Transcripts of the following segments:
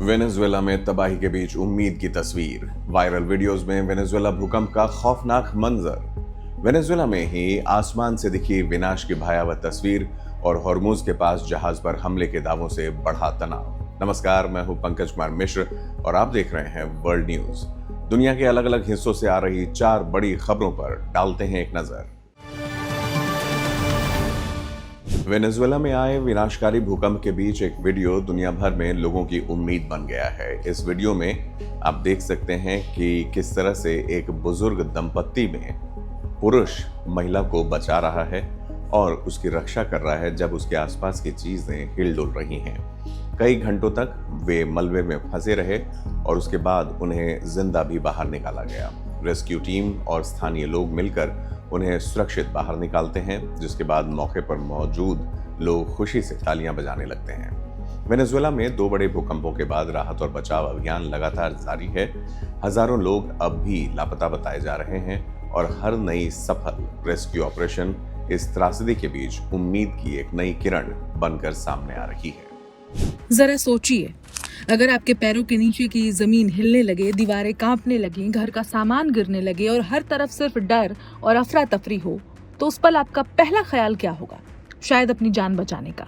Venezuela में तबाही के बीच उम्मीद की तस्वीर। वायरल वीडियोस में वेनेजुएला भूकंप का खौफनाक मंजर। वेनेजुएला में ही आसमान से दिखी विनाश की भयावह तस्वीर और हॉर्मुज के पास जहाज पर हमले के दावों से बढ़ा तनाव। नमस्कार, मैं हूं पंकज कुमार मिश्र और आप देख रहे हैं वर्ल्ड न्यूज। दुनिया के अलग अलग हिस्सों से आ रही 4 बड़ी खबरों पर डालते हैं एक नजर। वेनेजुएला में आए विनाशकारी भूकंप के बीच एक वीडियो दुनिया भर में लोगों की उम्मीद बन गया है। इस वीडियो में आप देख सकते हैं कि किस तरह से एक बुजुर्ग दंपत्ति में पुरुष महिला को बचा रहा है और उसकी रक्षा कर रहा है जब उसके आसपास की चीजें हिलडुल रही हैं। कई घंटों तक वे मलबे में फंसे रहे और उसके बाद उन्हें जिंदा भी बाहर निकाला गया। रेस्क्यू टीम और स्थानीय लोग मिलकर उन्हें सुरक्षित बाहर निकालते हैं, जिसके बाद मौके पर मौजूद लोग खुशी से तालियां बजाने लगते हैं। वेनेजुएला में 2 बड़े भूकंपों के बाद राहत और बचाव अभियान लगातार जारी है। हजारों लोग अब भी लापता बताए जा रहे हैं और हर नई सफल रेस्क्यू ऑपरेशन इस त्रासदी के बीच उम्मीद की एक नई किरण बनकर सामने आ रही है। जरा सोचिए, अगर आपके पैरों के नीचे की जमीन हिलने लगे, दीवारें कांपने लगी, घर का सामान गिरने लगे और हर तरफ सिर्फ डर और अफरा तफरी हो, तो उस पल आपका पहला ख्याल क्या होगा? शायद अपनी जान बचाने का।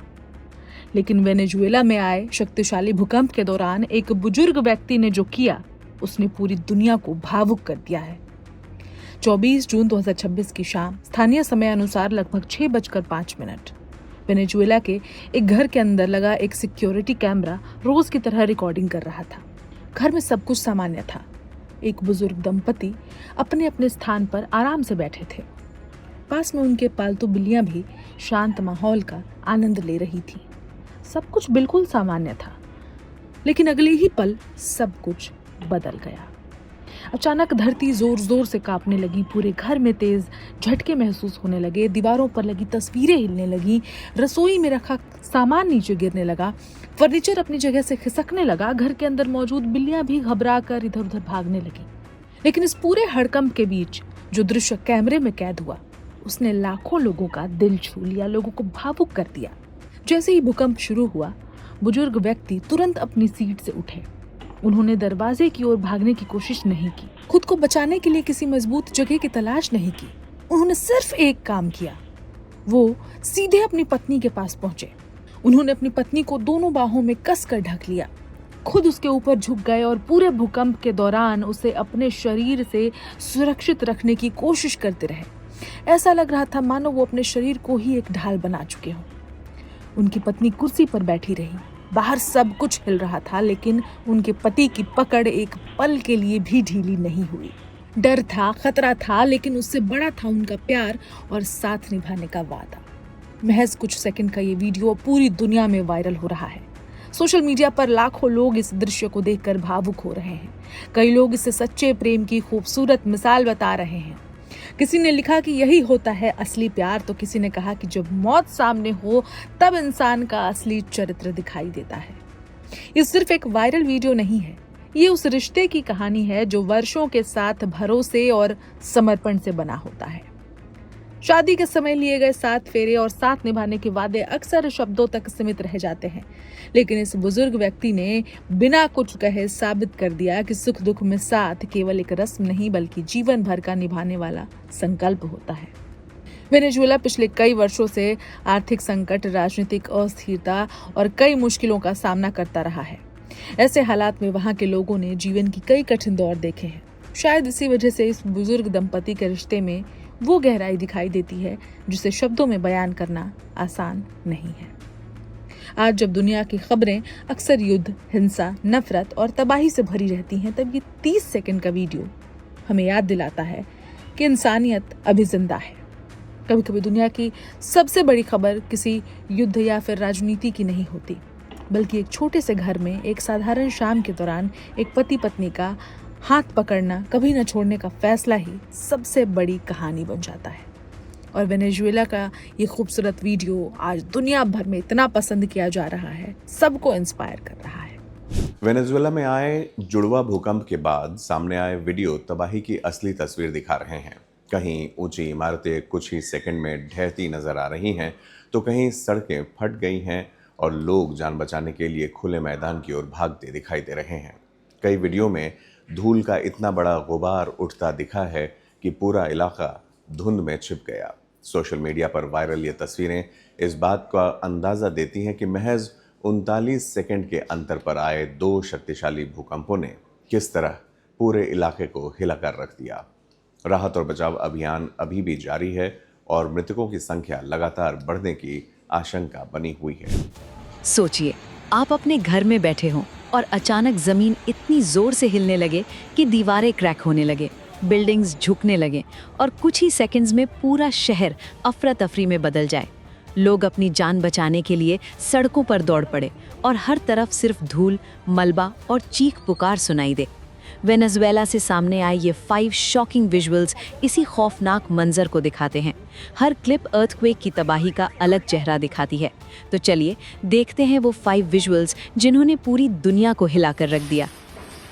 लेकिन वेनेजुएला में आए शक्तिशाली भूकंप के दौरान एक बुजुर्ग व्यक्ति ने जो किया, उसने पूरी दुनिया को भावुक कर दिया है। 24 जून 2026 की शाम स्थानीय समय अनुसार लगभग 6:05 वेनेजुएला के एक घर के अंदर लगा एक सिक्योरिटी कैमरा रोज की तरह रिकॉर्डिंग कर रहा था। घर में सब कुछ सामान्य था। एक बुजुर्ग दंपति अपने अपने स्थान पर आराम से बैठे थे। पास में उनके पालतू बिल्लियां भी शांत माहौल का आनंद ले रही थी। सब कुछ बिल्कुल सामान्य था, लेकिन अगले ही पल सब कुछ बदल गया। अचानक धरती जोर जोर से कांपने लगी, पूरे घर में तेज झटके महसूस होने लगे, दीवारों पर लगी तस्वीरें हिलने लगी, रसोई में रखा सामान नीचे गिरने लगा, फर्नीचर अपनी जगह से खिसकने लगा, घर के अंदर मौजूद बिल्लियां भी घबरा कर इधर उधर भागने लगी। लेकिन इस पूरे हड़कंप के बीच जो दृश्य कैमरे में कैद हुआ, उसने लाखों लोगों का दिल छू लिया, लोगों को भावुक कर दिया। जैसे ही भूकंप शुरू हुआ, बुजुर्ग व्यक्ति तुरंत अपनी सीट से उठे। उन्होंने दरवाजे की ओर भागने की कोशिश नहीं की, खुद को बचाने के लिए किसी मजबूत जगह की तलाश नहीं की। उन्होंने सिर्फ एक काम किया, वो सीधे अपनी पत्नी के पास पहुंचे। उन्होंने अपनी पत्नी को दोनों बाहों में कसकर ढक लिया, खुद उसके ऊपर झुक गए और पूरे भूकंप के दौरान उसे अपने शरीर से सुरक्षित रखने की कोशिश करते रहे। ऐसा लग रहा था मानो वो अपने शरीर को ही एक ढाल बना चुके हों। उनकी पत्नी कुर्सी पर बैठी रही। बाहर सब कुछ हिल रहा था, लेकिन उनके पति की पकड़ एक पल के लिए भी ढीली नहीं हुई। डर था, खतरा था, लेकिन उससे बड़ा था उनका प्यार और साथ निभाने का वादा। महज कुछ सेकंड का ये वीडियो पूरी दुनिया में वायरल हो रहा है। सोशल मीडिया पर लाखों लोग इस दृश्य को देखकर भावुक हो रहे हैं। कई लोग इसे सच्चे प्रेम की खूबसूरत मिसाल बता रहे हैं। किसी ने लिखा कि यही होता है असली प्यार, तो किसी ने कहा कि जब मौत सामने हो तब इंसान का असली चरित्र दिखाई देता है। ये सिर्फ एक वायरल वीडियो नहीं है, ये उस रिश्ते की कहानी है जो वर्षों के साथ भरोसे और समर्पण से बना होता है। शादी के समय लिए गए 7 फेरे और साथ निभाने के वादे अक्सर शब्दों तक सीमित रह जाते हैं, लेकिन इस बुजुर्ग व्यक्ति ने बिना कुछ कहे साबित कर दिया कि सुख दुख में साथ केवल एक रस्म नहीं बल्कि जीवन भर का निभाने वाला संकल्प होता है। वेनेजुएला पिछले कई वर्षों से आर्थिक संकट, राजनीतिक अस्थिरता और कई मुश्किलों का सामना करता रहा है। ऐसे हालात में वहां के लोगों ने जीवन की कई कठिन दौर देखे हैं। शायद इसी वजह से इस बुजुर्ग दंपति के रिश्ते में वो गहराई दिखाई देती है जिसे शब्दों में बयान करना आसान नहीं है। आज जब दुनिया की खबरें अक्सर युद्ध, हिंसा, नफरत और तबाही से भरी रहती हैं, तब ये 30 सेकंड का वीडियो हमें याद दिलाता है कि इंसानियत अभी जिंदा है। कभी कभी दुनिया की सबसे बड़ी खबर किसी युद्ध या फिर राजनीति की नहीं होती, बल्कि एक छोटे से घर में एक साधारण शाम के दौरान एक पति पत्नी का हाथ पकड़ना, कभी न छोड़ने का फैसला ही सबसे बड़ी कहानी बन जाता है। और वेनेजुएला का ये खूबसूरत वीडियो आज दुनिया भर में इतना पसंद किया जा रहा है, सबको इंस्पायर कर रहा है। वेनेजुएला में आए जुड़वा भूकंप के बाद सामने आए वीडियो तबाही की असली तस्वीर दिखा रहे हैं। कहीं ऊंची इमारतें कुछ ही सेकंड में ढहती नजर आ रही हैं, तो कहीं सड़कें फट गई हैं और लोग जान बचाने के लिए खुले मैदान की ओर भागते दिखाई दे रहे हैं। कई वीडियो में धूल का इतना बड़ा गुबार उठता दिखा है कि पूरा इलाका धुंध में छिप गया। सोशल मीडिया पर वायरल ये तस्वीरें इस बात का अंदाजा देती हैं कि महज 39 सेकंड के अंतर पर आए 2 शक्तिशाली भूकंपों ने किस तरह पूरे इलाके को हिलाकर रख दिया। राहत और बचाव अभियान अभी भी जारी है और मृतकों की संख्या लगातार बढ़ने की आशंका बनी हुई है। सोचिए, आप अपने घर में बैठे हों और अचानक जमीन इतनी जोर से हिलने लगे कि दीवारें क्रैक होने लगे, बिल्डिंग्स झुकने लगे और कुछ ही सेकंड्स में पूरा शहर अफरा तफरी में बदल जाए। लोग अपनी जान बचाने के लिए सड़कों पर दौड़ पड़े और हर तरफ सिर्फ धूल, मलबा और चीख पुकार सुनाई दे। वेनेजुएला से सामने आए ये 5 शॉकिंग विजुअल्स इसी खौफनाक मंजर को दिखाते हैं। हर क्लिप अर्थक्वेक की तबाही का अलग चेहरा दिखाती है। तो चलिए देखते हैं वो 5 विजुअल्स जिन्होंने पूरी दुनिया को हिलाकर रख दिया।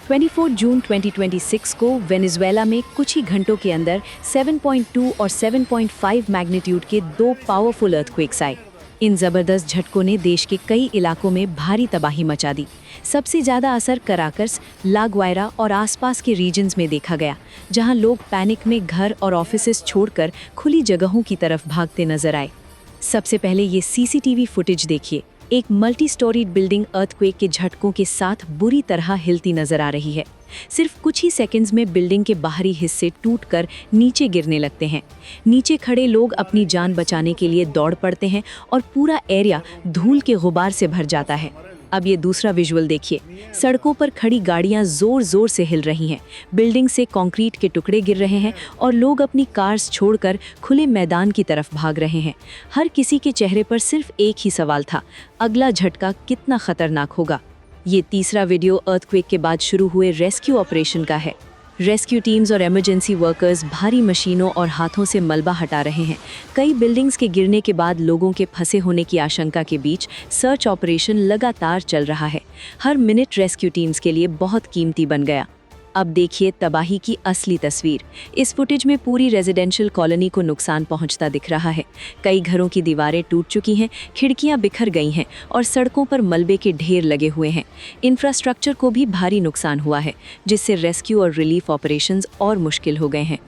24 जून 2026 को वेनेजुएला में कुछ ही घंटों के अंदर 7.2 और 7.5 मैग्नीट्यूड के 2 पावरफुल अर्थक्वेक्स आए। इन जबरदस्त झटकों ने देश के कई इलाकों में भारी तबाही मचा दी। सबसे ज़्यादा असर कराकस, ला ग्वायरा और आसपास के रीजन्स में देखा गया, जहां लोग पैनिक में घर और ऑफिसेस छोड़कर खुली जगहों की तरफ भागते नजर आए। सबसे पहले ये सीसीटीवी फुटेज देखिए। एक मल्टी स्टोरीड बिल्डिंग अर्थक्वेक के झटकों के साथ बुरी तरह हिलती नजर आ रही है। सिर्फ कुछ ही सेकंड्स में बिल्डिंग के बाहरी हिस्से टूटकर नीचे गिरने लगते हैं। नीचे खड़े लोग अपनी जान बचाने के लिए दौड़ पड़ते हैं और पूरा एरिया धूल के गुबार से भर जाता है। अब ये दूसरा विजुअल देखिए। सड़कों पर खड़ी गाड़ियां जोर जोर से हिल रही हैं, बिल्डिंग से कंक्रीट के टुकड़े गिर रहे हैं और लोग अपनी कार्स छोड़कर खुले मैदान की तरफ भाग रहे हैं। हर किसी के चेहरे पर सिर्फ एक ही सवाल था, अगला झटका कितना खतरनाक होगा। ये तीसरा वीडियो अर्थक्वेक के बाद शुरू हुए रेस्क्यू ऑपरेशन का है। रेस्क्यू टीम्स और इमरजेंसी वर्कर्स भारी मशीनों और हाथों से मलबा हटा रहे हैं। कई बिल्डिंग्स के गिरने के बाद लोगों के फंसे होने की आशंका के बीच सर्च ऑपरेशन लगातार चल रहा है। हर मिनट रेस्क्यू टीम्स के लिए बहुत कीमती बन गया। अब देखिए तबाही की असली तस्वीर। इस फुटेज में पूरी रेजिडेंशियल कॉलोनी को नुकसान पहुंचता दिख रहा है। कई घरों की दीवारें टूट चुकी हैं, खिड़कियां बिखर गई हैं और सड़कों पर मलबे के ढेर लगे हुए हैं। इंफ्रास्ट्रक्चर को भी भारी नुकसान हुआ है, जिससे रेस्क्यू और रिलीफ ऑपरेशंस और मुश्किल हो गए हैं।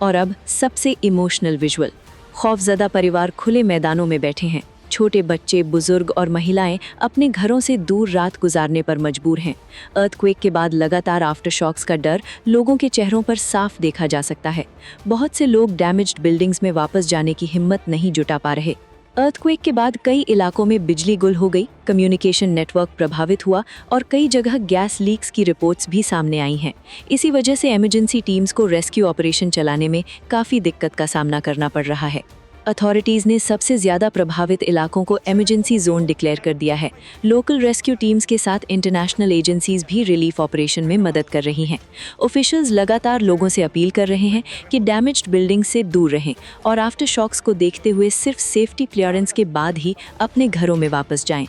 और अब सबसे इमोशनल विजुअल। खौफजदा परिवार खुले मैदानों में बैठे हैं। छोटे बच्चे, बुजुर्ग और महिलाएं अपने घरों से दूर रात गुजारने पर मजबूर हैं। अर्थक्वेक के बाद लगातार आफ्टरशॉक्स का डर लोगों के चेहरों पर साफ देखा जा सकता है। बहुत से लोग डैमेज्ड बिल्डिंग्स में वापस जाने की हिम्मत नहीं जुटा पा रहे। अर्थक्वेक के बाद कई इलाकों में बिजली गुल हो गई, कम्युनिकेशन नेटवर्क प्रभावित हुआ और कई जगह गैस लीक्स की रिपोर्ट्स भी सामने आई हैं। इसी वजह से इमरजेंसी टीम्स को रेस्क्यू ऑपरेशन चलाने में काफ़ी दिक्कत का सामना करना पड़ रहा है। अथॉरिटीज़ ने सबसे ज़्यादा प्रभावित इलाकों को इमरजेंसी जोन डिक्लेयर कर दिया है। लोकल रेस्क्यू टीम्स के साथ इंटरनेशनल एजेंसीज भी रिलीफ ऑपरेशन में मदद कर रही हैं। ऑफिशियल्स लगातार लोगों से अपील कर रहे हैं कि डैमेज्ड बिल्डिंग से दूर रहें और आफ्टर शॉक्स को देखते हुए सिर्फ सेफ्टी क्लियरेंस के बाद ही अपने घरों में वापस जाएं।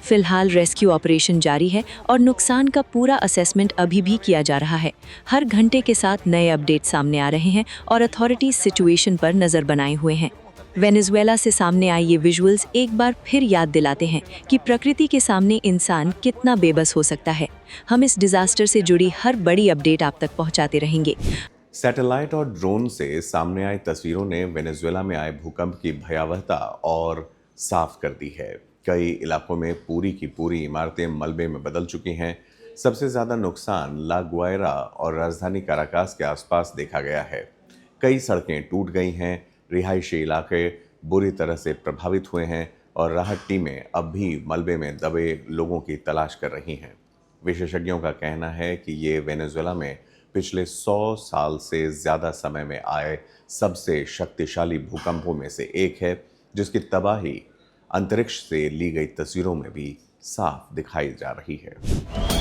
फिलहाल रेस्क्यू ऑपरेशन जारी है और नुकसान का पूरा असेसमेंट अभी भी किया जा रहा है। हर घंटे के साथ नए अपडेट सामने आ रहे हैं और अथॉरिटीज सिचुएशन पर नज़र बनाए हुए हैं। वेनेजुएला से सामने आए ये विजुअल्स एक बार फिर याद दिलाते हैं कि प्रकृति के सामने इंसान कितना बेबस हो सकता है। हम इस डिजास्टर से जुड़ी हर बड़ी अपडेट आप तक पहुंचाते रहेंगे। सैटेलाइट और ड्रोन से सामने आई तस्वीरों ने वेनेजुएला में आए भूकंप की भयावहता और साफ कर दी है। कई इलाकों में पूरी की पूरी इमारतें मलबे में बदल चुकी हैं। सबसे ज़्यादा नुकसान ला ग्वायरा और राजधानी काराकास के आसपास देखा गया है। कई सड़कें टूट गई हैं, रिहायशी इलाके बुरी तरह से प्रभावित हुए हैं और राहत टीमें अब भी मलबे में दबे लोगों की तलाश कर रही हैं। विशेषज्ञों का कहना है कि ये वेनेजुएला में पिछले 100 साल से ज़्यादा समय में आए सबसे शक्तिशाली भूकंपों में से एक है, जिसकी तबाही अंतरिक्ष से ली गई तस्वीरों में भी साफ दिखाई जा रही है।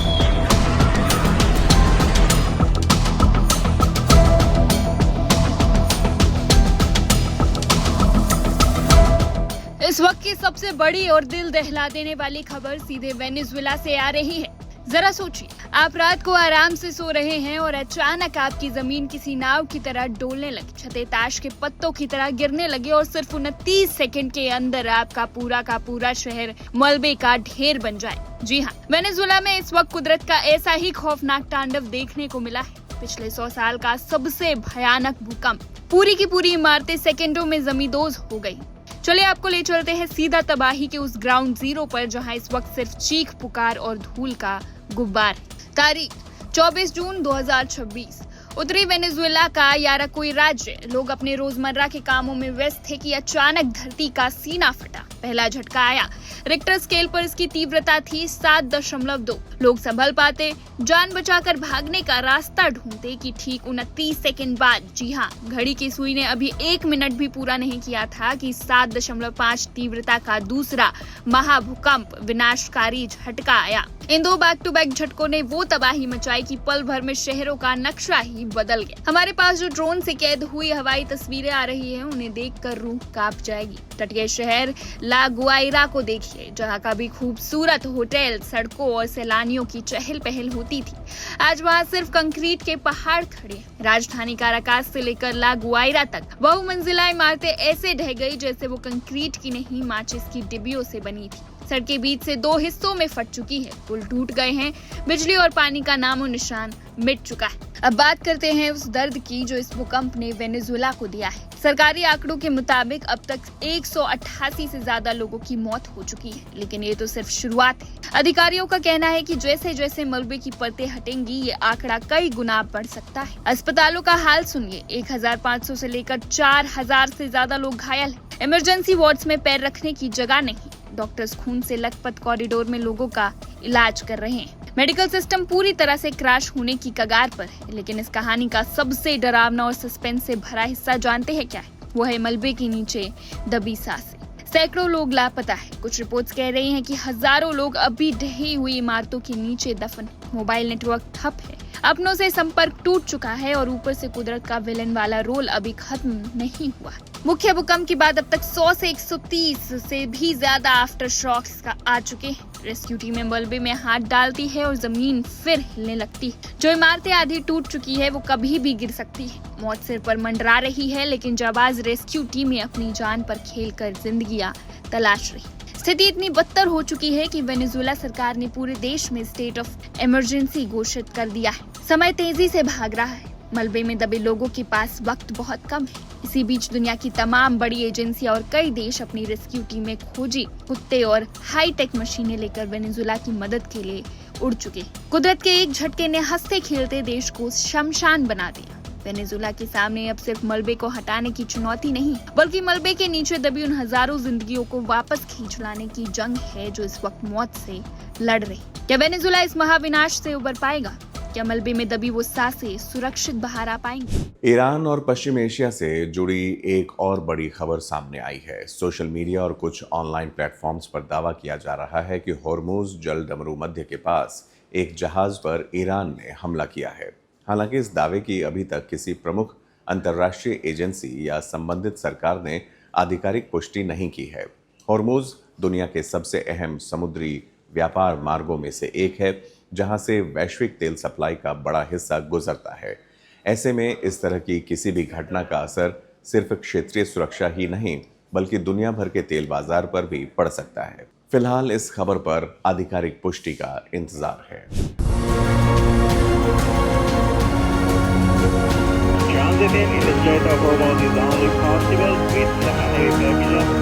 इस वक्त की सबसे बड़ी और दिल दहला देने वाली खबर सीधे वेनेजुएला से आ रही है, जरा सोचिए, आप रात को आराम से सो रहे हैं और अचानक आपकी जमीन किसी नाव की तरह डोलने लगी, छतें ताश के पत्तों की तरह गिरने लगे और सिर्फ 29 सेकंड के अंदर आपका पूरा का पूरा शहर मलबे का ढेर बन जाए। जी हाँ, वेनेजुएला में इस वक्त कुदरत का ऐसा ही खौफनाक तांडव देखने को मिला है। पिछले 100 साल का सबसे भयानक भूकंप। पूरी की पूरी इमारतें सेकेंडों में जमींदोज हो गई। चलिए आपको ले चलते हैं सीधा तबाही के उस ग्राउंड जीरो पर, जहां इस वक्त सिर्फ चीख पुकार और धूल का गुब्बार है। तारीख 24 जून 2026। उत्तरी वेनेजुएला का याराकुई राज्य। लोग अपने रोजमर्रा के कामों में व्यस्त थे कि अचानक धरती का सीना फटा। पहला झटका आया। रिक्टर स्केल पर इसकी तीव्रता थी 7.2। लोग संभल पाते, जान बचाकर भागने का रास्ता ढूंढते कि ठीक 29 सेकंड बाद, जी हाँ, घड़ी की सुई ने अभी 1 मिनट भी पूरा नहीं किया था कि 7.5 तीव्रता का दूसरा महाभूकंप विनाशकारी झटका आया। इन 2 बैक टू बैक झटकों ने वो तबाही मचाई कि पल भर में शहरों का नक्शा ही बदल गया। हमारे पास जो ड्रोन से कैद हुई हवाई तस्वीरें आ रही हैं, उन्हें देखकर रूह कांप जाएगी। तटीय शहर ला गुआइरा को देखिए, जहाँ का भी खूबसूरत होटल, सड़कों और सैलानियों की चहल पहल होती थी, आज वहाँ सिर्फ कंक्रीट के पहाड़ खड़े हैं। राजधानी काराकास से लेकर ला गुआइरा तक बहुमंजिला इमारतें ऐसे ढह गई जैसे वो कंक्रीट की नहीं, माचिस की डिब्बियों से बनी थी। सड़कें बीच से 2 हिस्सों में फट चुकी है, पुल टूट गए हैं, बिजली और पानी का नामो निशान मिट चुका है। अब बात करते हैं उस दर्द की जो इस भूकंप ने वेनेजुएला को दिया है। सरकारी आंकड़ों के मुताबिक अब तक 188 से ज्यादा लोगों की मौत हो चुकी है, लेकिन ये तो सिर्फ शुरुआत है। अधिकारियों का कहना है कि जैसे जैसे मलबे की परतें हटेंगी, ये आंकड़ा कई गुना बढ़ सकता है। अस्पतालों का हाल सुनिए, 1500 से लेकर 4000 से ज्यादा लोग घायल हैं। इमरजेंसी वार्ड्स में पैर रखने की जगह नहीं। डॉक्टर्स खून से लथपथ कॉरिडोर में लोगों का इलाज कर रहे हैं। मेडिकल सिस्टम पूरी तरह से क्रैश होने की कगार पर है। लेकिन इस कहानी का सबसे डरावना और सस्पेंस से भरा हिस्सा जानते हैं क्या है? वो है मलबे के नीचे दबी सांसें। सैकड़ों लोग लापता है। कुछ रिपोर्ट्स कह रही हैं कि हजारों लोग अभी ढही हुई इमारतों के नीचे दफन है। मोबाइल नेटवर्क ठप है, अपनों से संपर्क टूट चुका है और ऊपर से कुदरत का विलन वाला रोल अभी खत्म नहीं हुआ। मुख्य भूकंप के बाद अब तक 100 से 130 से भी ज्यादा आफ्टर शॉक्स का आ चुके हैं। रेस्क्यू टीमें मलबे में हाथ डालती है और जमीन फिर हिलने लगती है। जो इमारतें आधी टूट चुकी है वो कभी भी गिर सकती है। मौत सिर पर मंडरा रही है, लेकिन जाबाज रेस्क्यू टीमें अपनी जान पर खेलकर जिंदगियां तलाश रही। स्थिति इतनी बदतर हो चुकी है कि वेनेजुएला सरकार ने पूरे देश में स्टेट ऑफ इमरजेंसी घोषित कर दिया है। समय तेजी से भाग रहा है। मलबे में दबे लोगों के पास वक्त बहुत कम है। इसी बीच दुनिया की तमाम बड़ी एजेंसियां और कई देश अपनी रेस्क्यू टीमें, खोजी कुत्ते और हाईटेक मशीनें लेकर वेनेजुएला की मदद के लिए उड़ चुके। कुदरत के एक झटके ने हंसते खेलते देश को शमशान बना दिया। वेनेजुएला के सामने अब सिर्फ मलबे को हटाने की चुनौती नहीं, बल्कि मलबे के नीचे दबी उन हजारों जिंदगियों को वापस खींच लाने की जंग है जो इस वक्त मौत से लड़ रही। क्या वेनेजुएला इस महाविनाश से उबर पाएगा? क्या मलबे में दबी वो सांसें सुरक्षित बाहर आ पाएंगी? ईरान और पश्चिम एशिया से जुड़ी एक और बड़ी खबर सामने आई है। सोशल मीडिया और कुछ ऑनलाइन प्लेटफॉर्म्स पर दावा किया जा रहा है कि होर्मुज जल डमरू मध्य के पास एक जहाज पर ईरान ने हमला किया है। हालांकि इस दावे की अभी तक किसी प्रमुख अंतर्राष्ट्रीय एजेंसी या संबंधित सरकार ने आधिकारिक पुष्टि नहीं की है। होर्मुज दुनिया के सबसे अहम समुद्री व्यापार मार्गों में से एक है, जहां से वैश्विक तेल सप्लाई का बड़ा हिस्सा गुजरता है। ऐसे में इस तरह की किसी भी घटना का असर सिर्फ क्षेत्रीय सुरक्षा ही नहीं, बल्कि दुनिया भर के तेल बाजार पर भी पड़ सकता है। फिलहाल इस खबर पर आधिकारिक पुष्टि का इंतजार है। Transiting in the Strait of Hormuz is only possible with secondary packages.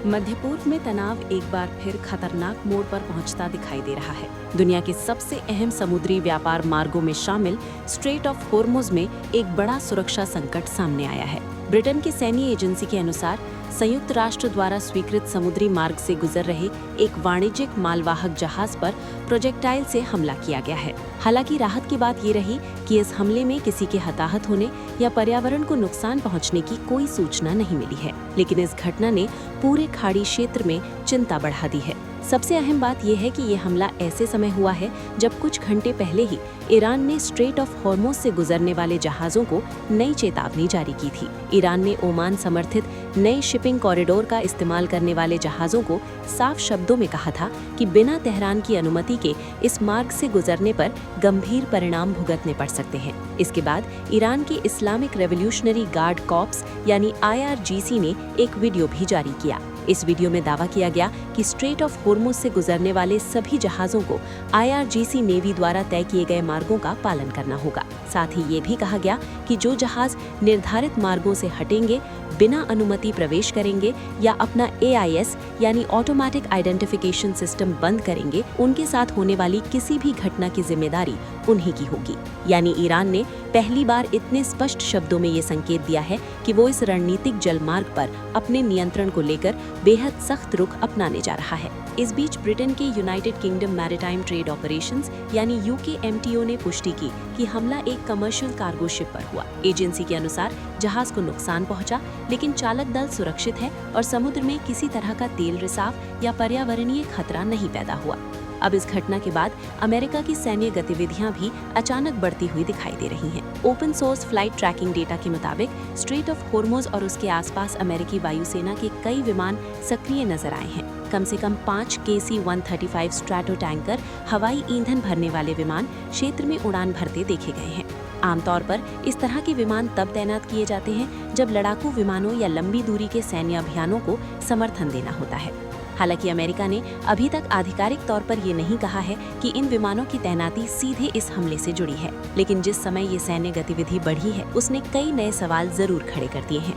मध्य पूर्व में तनाव एक बार फिर खतरनाक मोड़ पर पहुंचता दिखाई दे रहा है। दुनिया के सबसे अहम समुद्री व्यापार मार्गों में शामिल स्ट्रेट ऑफ होर्मुज में एक बड़ा सुरक्षा संकट सामने आया है। ब्रिटेन की सैन्य एजेंसी के अनुसार संयुक्त राष्ट्र द्वारा स्वीकृत समुद्री मार्ग से गुजर रहे एक वाणिज्यिक मालवाहक जहाज पर प्रोजेक्टाइल से हमला किया गया है। हालांकि राहत की बात ये रही कि इस हमले में किसी के हताहत होने या पर्यावरण को नुकसान पहुंचने की कोई सूचना नहीं मिली है, लेकिन इस घटना ने पूरे खाड़ी क्षेत्र में चिंता बढ़ा दी है। सबसे अहम बात यह है कि ये हमला ऐसे समय हुआ है जब कुछ घंटे पहले ही ईरान ने स्ट्रेट ऑफ होर्मुज से गुजरने वाले जहाजों को नई चेतावनी जारी की थी। ईरान ने ओमान समर्थित नए शिपिंग कॉरिडोर का इस्तेमाल करने वाले जहाज़ों को साफ शब्दों में कहा था कि बिना तेहरान की अनुमति के इस मार्ग से गुजरने पर गंभीर परिणाम भुगतने पड़ सकते हैं। इसके बाद ईरान की इस्लामिक रेवोल्यूशनरी गार्ड कॉर्प्स यानी IRGC ने एक वीडियो भी जारी किया। इस वीडियो में दावा किया गया कि स्ट्रेट ऑफ होर्मुज से गुजरने वाले सभी जहाज़ों को IRGC नेवी द्वारा तय किए गए मार्गों का पालन करना होगा। साथ ही ये भी कहा गया कि जो जहाज़ निर्धारित मार्गों से हटेंगे, बिना अनुमति प्रवेश करेंगे या अपना AIS यानी ऑटोमेटिक आइडेंटिफिकेशन सिस्टम बंद करेंगे, उनके साथ होने वाली किसी भी घटना की जिम्मेदारी उन्हीं की होगी। यानी ईरान ने पहली बार इतने स्पष्ट शब्दों में ये संकेत दिया है कि वो इस रणनीतिक जलमार्ग पर अपने नियंत्रण को लेकर बेहद सख्त रुख अपनाने जा रहा है। इस बीच ब्रिटेन के United kingdom maritime trade operations यानी UKMTO ने पुष्टि की कि हमला एक कमर्शियल कार्गो शिप पर हुआ। एजेंसी के अनुसार जहाज को नुकसान पहुंचा, लेकिन चालक दल सुरक्षित है और समुद्र में किसी तरह का तेल रिसाव या पर्यावरणीय खतरा नहीं पैदा हुआ। अब इस घटना के बाद अमेरिका की सैन्य गतिविधियां भी अचानक बढ़ती हुई दिखाई दे रही हैं। Open source flight tracking data के मुताबिक स्ट्रेट ऑफ होर्मुज और उसके आसपास अमेरिकी वायुसेना के कई विमान सक्रिय नजर आए हैं। कम से कम 5 KC-135 स्ट्रैटो टैंकर हवाई ईंधन भरने वाले विमान क्षेत्र में उड़ान भरते देखे गए हैं। आमतौर पर इस तरह के विमान तब तैनात किए जाते हैं जब लड़ाकू विमानों या लंबी दूरी के सैन्य अभियानों को समर्थन देना होता है। हालांकि अमेरिका ने अभी तक आधिकारिक तौर पर ये नहीं कहा है कि इन विमानों की तैनाती सीधे इस हमले से जुड़ी है, लेकिन जिस समय ये सैन्य गतिविधि बढ़ी है उसने कई नए सवाल जरूर खड़े कर दिए हैं।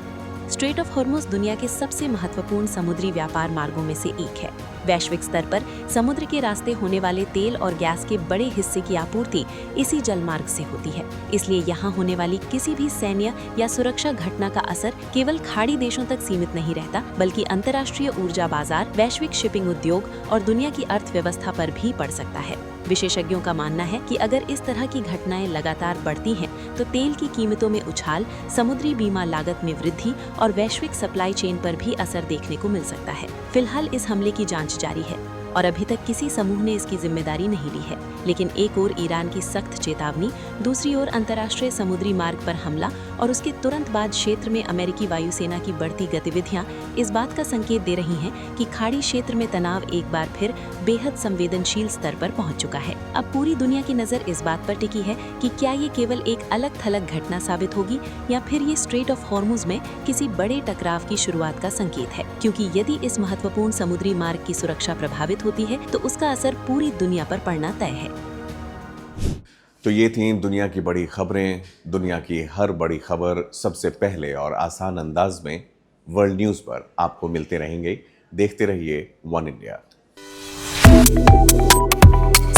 स्ट्रेट ऑफ होर्मुज दुनिया के सबसे महत्वपूर्ण समुद्री व्यापार मार्गों में से एक है। वैश्विक स्तर पर समुद्र के रास्ते होने वाले तेल और गैस के बड़े हिस्से की आपूर्ति इसी जलमार्ग से होती है। इसलिए यहाँ होने वाली किसी भी सैन्य या सुरक्षा घटना का असर केवल खाड़ी देशों तक सीमित नहीं रहता, बल्कि अंतर्राष्ट्रीय ऊर्जा बाजार, वैश्विक शिपिंग उद्योग और दुनिया की अर्थव्यवस्था पर भी पड़ सकता है। विशेषज्ञों का मानना है कि अगर इस तरह की घटनाएं लगातार बढ़ती हैं, तो तेल की कीमतों में उछाल, समुद्री बीमा लागत में वृद्धि और वैश्विक सप्लाई चेन पर भी असर देखने को मिल सकता है। फिलहाल इस हमले की जांच जारी है और अभी तक किसी समूह ने इसकी जिम्मेदारी नहीं ली है। लेकिन एक ओर ईरान की सख्त चेतावनी, दूसरी ओर अंतर्राष्ट्रीय समुद्री मार्ग पर हमला और उसके तुरंत बाद क्षेत्र में अमेरिकी वायुसेना की बढ़ती गतिविधियां इस बात का संकेत दे रही हैं कि खाड़ी क्षेत्र में तनाव एक बार फिर बेहद संवेदनशील स्तर पर पहुंच चुका है। अब पूरी दुनिया की नजर इस बात पर टिकी है कि क्या ये केवल एक अलग थलग घटना साबित होगी या फिर ये स्ट्रेट ऑफ होर्मुज में किसी बड़े टकराव की शुरुआत का संकेत है, क्योंकि यदि इस महत्वपूर्ण समुद्री मार्ग की सुरक्षा प्रभावित होती है तो उसका असर पूरी दुनिया पर पड़ना तय है। तो ये थी दुनिया की बड़ी खबरें। दुनिया की हर बड़ी खबर सबसे पहले और आसान अंदाज में वर्ल्ड न्यूज़ पर आपको मिलते रहेंगे। देखते रहिए one India.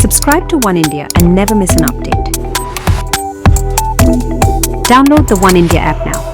Subscribe to One India and never miss an update. Download the One India app now.